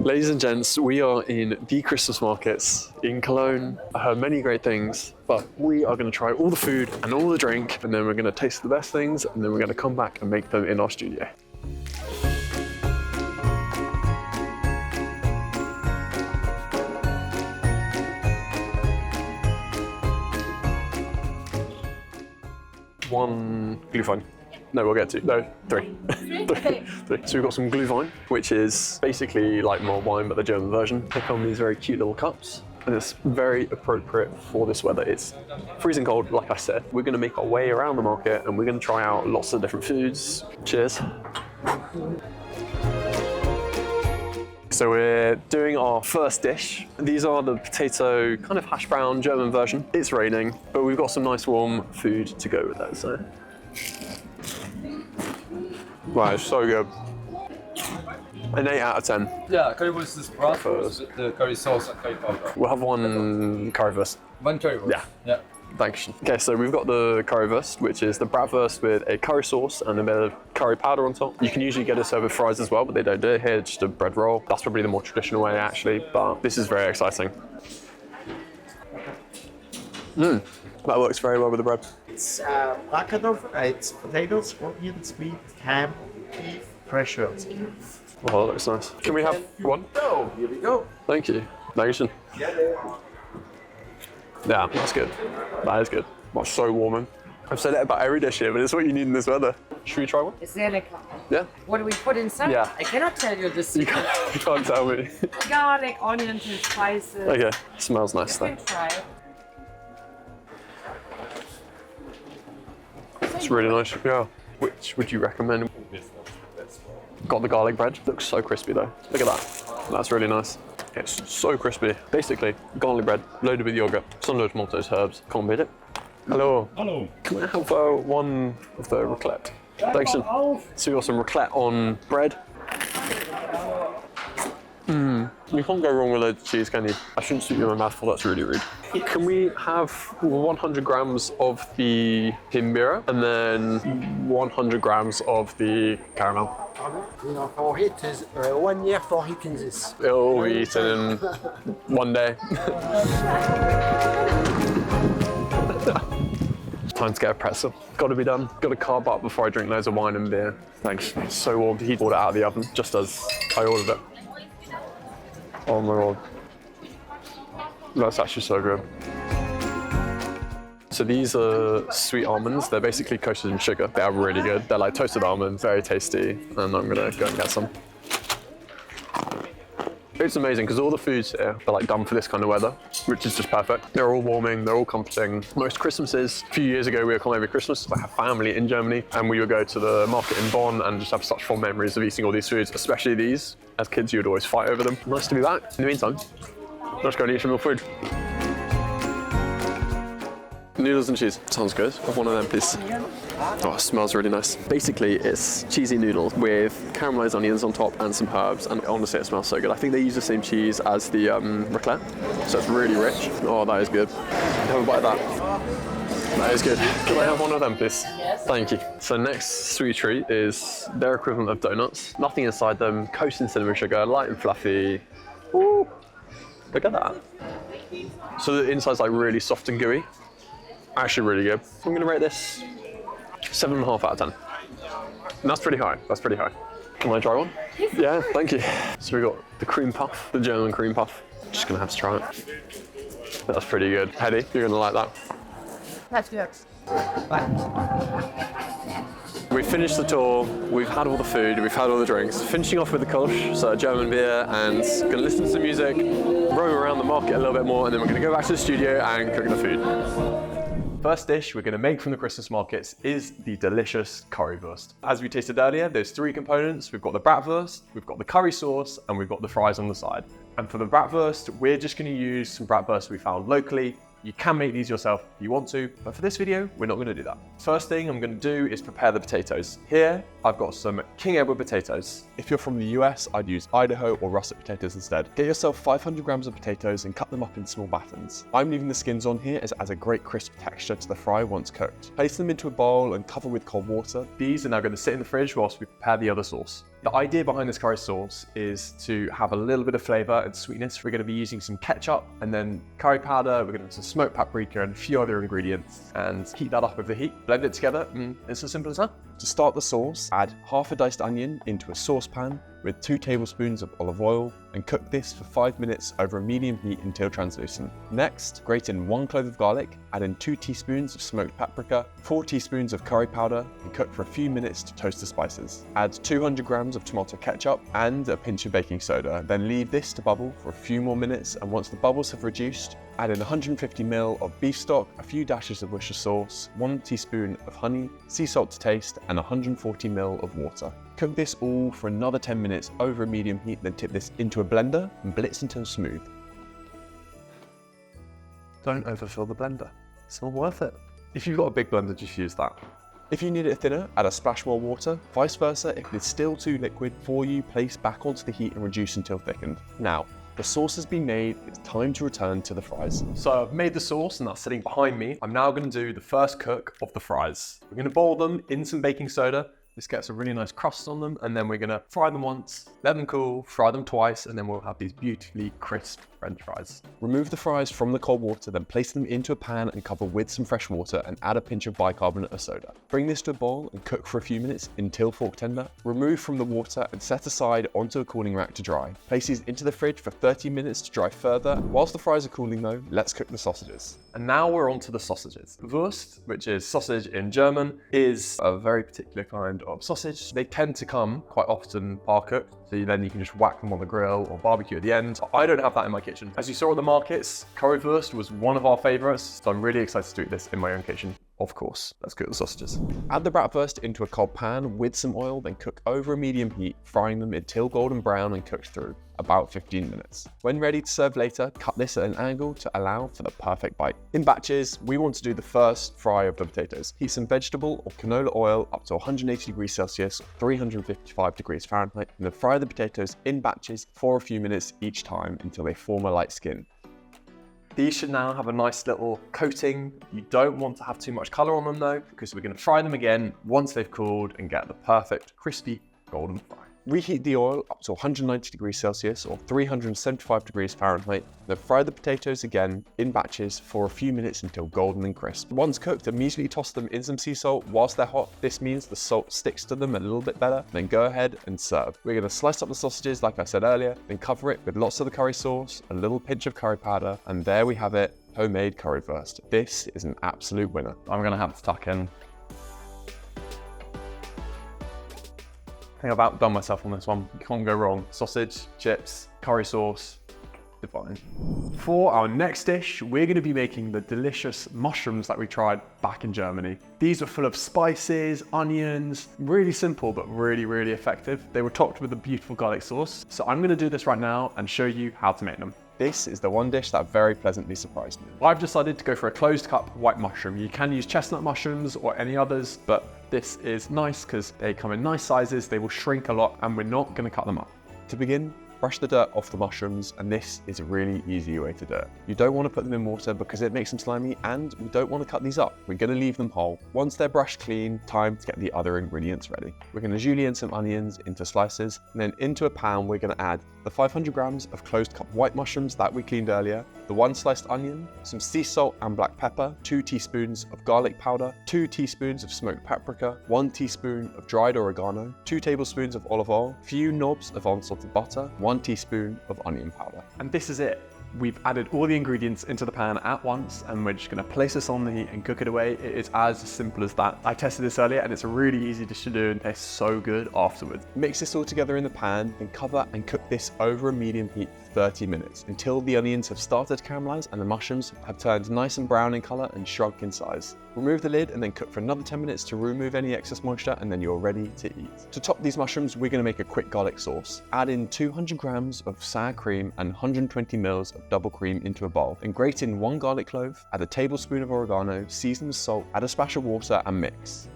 Ladies and gents, we are in the Christmas markets in Cologne. I heard many great things, but we are going to try all the food and all the drink, and then we're going to taste the best things, and then we're going to come back and make them in our studio. One Glühwein. No, we'll get two. No, three. Three. So we've got some Glühwein, which is basically like mulled wine, but the German version. They come in these very cute little cups, and it's very appropriate for this weather. It's freezing cold, like I said. We're going to make our way around the market, and we're going to try out lots of different foods. Cheers. So we're doing our first dish. These are the potato kind of hash brown German version. It's raining, but we've got some nice warm food to go with that. So, wow, it's so good. An 8 out of 10. Yeah, Currywurst is Bratwurst with the curry sauce and curry powder. We'll have one Currywurst. One Currywurst? Yeah. Thanks. Okay, so we've got the Currywurst, which is the Bratwurst with a curry sauce and a bit of curry powder on top. You can usually get it served with fries as well, but they don't do it here, just a bread roll. That's probably the more traditional way, actually, but this is very exciting. That works very well with the bread. It's bicarbonate, it's potatoes, onions, meat, ham, beef, fresh herbs. Oh, that looks nice. Can we have one? Oh, here we go. Thank you. Dankeschön. Yeah, that's good. That is good. That's so warming. I've said it about every dish here, but it's what you need in this weather. Should we try one? It's sehr lecker. Yeah? What do we put inside? Yeah. I cannot tell you this. You can't tell me. Garlic, onions, and spices. Okay, smells nice You though. can try it. It's really nice. Yeah. Which would you recommend? Got the garlic bread. Looks so crispy though. Look at that. That's really nice. It's so crispy. Basically, garlic bread loaded with yogurt, some low tomatoes, herbs. Can't beat it. Hello. Hello. Can I have one of the raclette? Thanks. So we got some raclette on bread. You can't go wrong with loads of cheese, can you? I shouldn't shoot you in my mouthful, that's really rude. Can we have 100 grams of the Himbeere and then 100 grams of the caramel? For it is 1 year for eating this. It'll be eaten in one day. Time to get a pretzel. Got to be done. Got to carb up before I drink loads of wine and beer. Thanks. It's so warm. He pulled it out of the oven just as I ordered it. Oh my god. That's actually so good. So these are sweet almonds. They're basically coated in sugar. They are really good. They're like toasted almonds, very tasty. And I'm gonna go and get some. It's amazing because all the foods here are like done for this kind of weather, which is just perfect. They're all warming, they're all comforting. Most Christmases, a few years ago, we were coming over Christmas. I have family in Germany and we would go to the market in Bonn and just have such fond memories of eating all these foods, especially these. As kids, you would always fight over them. Nice to be back. In the meantime, let's go and eat some more food. Noodles and cheese. Sounds good. Have one of them, please. Oh, it smells really nice. Basically, it's cheesy noodles with caramelized onions on top and some herbs. And honestly, it smells so good. I think they use the same cheese as the raclette, so it's really rich. Oh, that is good. Have a bite of that. That is good. Can I have one of them, please? Yes. Thank you. So next sweet treat is their equivalent of donuts. Nothing inside them, coated in cinnamon sugar, light and fluffy. Ooh, look at that. So the inside's like really soft and gooey. Actually really good. I'm gonna rate this 7.5 out of 10. And that's pretty high, that's pretty high. Can I try one? Yeah, thank you. So we got the cream puff, the German cream puff. Just gonna have to try it. That's pretty good. Hedy, you're gonna like that. That's good. We finished the tour, we've had all the food, we've had all the drinks. Finishing off with the Kolsch, so German beer, and gonna listen to some music, roam around the market a little bit more, and then we're gonna go back to the studio and cook the food. First dish we're going to make from the Christmas markets is the delicious Currywurst. As we tasted earlier, there's 3 components. We've got the Bratwurst, we've got the curry sauce, and we've got the fries on the side. And for the Bratwurst, we're just going to use some Bratwurst we found locally. You can make these yourself if you want to, but for this video, we're not going to do that. First thing I'm going to do is prepare the potatoes. Here, I've got some King Edward potatoes. If you're from the US, I'd use Idaho or russet potatoes instead. Get yourself 500 grams of potatoes and cut them up in small battens. I'm leaving the skins on here as it adds a great crisp texture to the fry once cooked. Place them into a bowl and cover with cold water. These are now going to sit in the fridge whilst we prepare the other sauce. The idea behind this curry sauce is to have a little bit of flavor and sweetness. We're going to be using some ketchup and then curry powder. We're going to have some smoked paprika and a few other ingredients and heat that up with the heat. Blend it together and it's as simple as that. To start the sauce, add half a diced onion into a saucepan with 2 tablespoons of olive oil and cook this for 5 minutes over a medium heat until translucent. Next, grate in 1 clove of garlic, add in 2 teaspoons of smoked paprika, 4 teaspoons of curry powder and cook for a few minutes to toast the spices. Add 200 grams of tomato ketchup and a pinch of baking soda, then leave this to bubble for a few more minutes, and once the bubbles have reduced, add in 150 ml of beef stock, a few dashes of Worcestershire sauce, 1 teaspoon of honey, sea salt to taste and 140 ml of water. Cook this all for another 10 minutes over a medium heat, then tip this into a blender and blitz until smooth. Don't overfill the blender, it's not worth it. If you've got a big blender, just use that. If you need it thinner, add a splash more water. Vice versa, if it's still too liquid for you, place back onto the heat and reduce until thickened. Now, the sauce has been made, it's time to return to the fries. So I've made the sauce and that's sitting behind me. I'm now going to do the first cook of the fries. We're going to boil them in some baking soda. This gets a really nice crust on them, and then we're gonna fry them once, let them cool, fry them twice, and then we'll have these beautifully crisp French fries. Remove the fries from the cold water, then place them into a pan and cover with some fresh water and add a pinch of bicarbonate of soda. Bring this to a boil and cook for a few minutes until fork tender. Remove from the water and set aside onto a cooling rack to dry. Place these into the fridge for 30 minutes to dry further. Whilst the fries are cooling though, let's cook the sausages. And now we're on to the sausages. Wurst, which is sausage in German, is a very particular kind of sausage. They tend to come quite often par-cooked, so then you can just whack them on the grill or barbecue at the end. I don't have that in my kitchen. As you saw on the markets, Currywurst was one of our favorites, so I'm really excited to do this in my own kitchen. Of course, let's cook the sausages. Add the Bratwurst into a cold pan with some oil, then cook over a medium heat, frying them until golden brown and cooked through, about 15 minutes. When ready to serve later, cut this at an angle to allow for the perfect bite. In batches, we want to do the first fry of the potatoes. Heat some vegetable or canola oil up to 180 degrees Celsius, 355 degrees Fahrenheit, and then fry the potatoes in batches for a few minutes each time until they form a light skin. These should now have a nice little coating. You don't want to have too much color on them though, because we're going to fry them again once they've cooled and get the perfect crispy golden fry. Reheat the oil up to 190 degrees Celsius or 375 degrees Fahrenheit, then fry the potatoes again in batches for a few minutes until golden and crisp. Once cooked, immediately toss them in some sea salt whilst they're hot. This means the salt sticks to them a little bit better. Then go ahead and serve. We're going to slice up the sausages like I said earlier, then cover it with lots of the curry sauce, a little pinch of curry powder, and there we have it, homemade currywurst. This is an absolute winner. I'm gonna have to tuck in. I think I've outdone myself on this one. You can't go wrong. Sausage, chips, curry sauce, divine. For our next dish, we're going to be making the delicious mushrooms that we tried back in Germany. These were full of spices, onions, really simple but really, really effective. They were topped with a beautiful garlic sauce. So I'm going to do this right now and show you how to make them. This is the one dish that very pleasantly surprised me. I've decided to go for a closed cup white mushroom. You can use chestnut mushrooms or any others, but this is nice because they come in nice sizes, they will shrink a lot, and we're not going to cut them up. To begin, brush the dirt off the mushrooms, and this is a really easy way to do it. You don't want to put them in water because it makes them slimy, and we don't want to cut these up. We're going to leave them whole. Once they're brushed clean, time to get the other ingredients ready. We're going to julienne some onions into slices, and then into a pan we're going to add the 500 grams of closed cup white mushrooms that we cleaned earlier, the 1 sliced onion, some sea salt and black pepper, 2 teaspoons of garlic powder, 2 teaspoons of smoked paprika, 1 teaspoon of dried oregano, 2 tablespoons of olive oil, few knobs of unsalted butter, 1 teaspoon of onion powder. And this is it. We've added all the ingredients into the pan at once, and we're just going to place this on the heat and cook it away. It is as simple as that. I tested this earlier and it's a really easy dish to do and tastes so good afterwards. Mix this all together in the pan, then cover and cook this over a medium heat for 30 minutes until the onions have started to caramelize and the mushrooms have turned nice and brown in color and shrunk in size. Remove the lid and then cook for another 10 minutes to remove any excess moisture, and then you're ready to eat. To top these mushrooms, we're going to make a quick garlic sauce. Add in 200 grams of sour cream and 120 mils of double cream into a bowl. Then grate in 1 garlic clove, add a tablespoon of oregano, season with salt, add a splash of water and mix.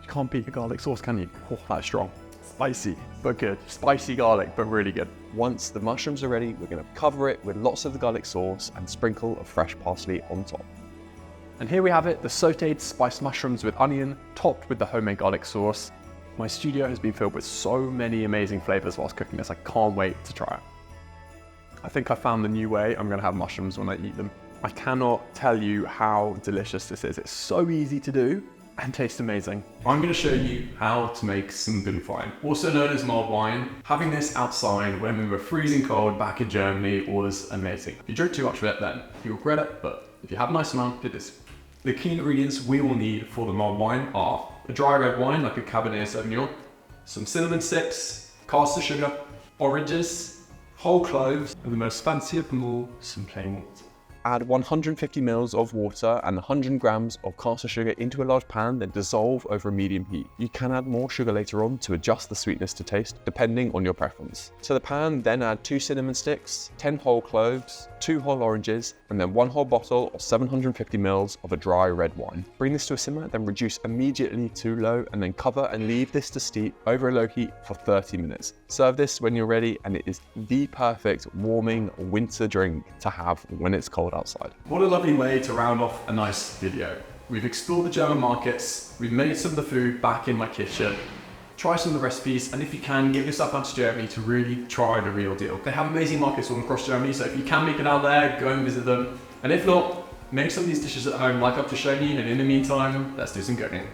You can't beat a garlic sauce, can you? Oh, that's strong. Spicy, but good. Spicy garlic, but really good. Once the mushrooms are ready, we're going to cover it with lots of the garlic sauce and sprinkle of fresh parsley on top. And here we have it, the sauteed spiced mushrooms with onion, topped with the homemade garlic sauce. My studio has been filled with so many amazing flavors whilst cooking this. I can't wait to try it. I think I found the new way I'm gonna have mushrooms when I eat them. I cannot tell you how delicious this is. It's so easy to do and tastes amazing. I'm gonna show you how to make some good wine, also known as mulled wine. Having this outside when we were freezing cold back in Germany was amazing. If you drink too much of it, then you'll regret it, but if you have a nice amount, do this. The key ingredients we will need for the mulled wine are a dry red wine like a Cabernet Sauvignon, some cinnamon sticks, caster sugar, oranges, whole cloves, and the most fancy of them all, some plain water. Add 150 ml of water and 100 grams of caster sugar into a large pan, then dissolve over a medium heat. You can add more sugar later on to adjust the sweetness to taste, depending on your preference. To the pan, then add 2 cinnamon sticks, 10 whole cloves, 2 whole oranges, and then 1 whole bottle or 750 ml of a dry red wine. Bring this to a simmer, then reduce immediately to low, and then cover and leave this to steep over a low heat for 30 minutes. Serve this when you're ready, and it is the perfect warming winter drink to have when it's cold outside. What a lovely way to round off a nice video. We've explored the German markets, we've made some of the food back in my kitchen, try some of the recipes, and if you can, give yourself out to Germany to really try the real deal. They have amazing markets all across Germany, so if you can make it out there, go and visit them. And if not, make some of these dishes at home like I've just shown you, and in the meantime, let's do some cooking.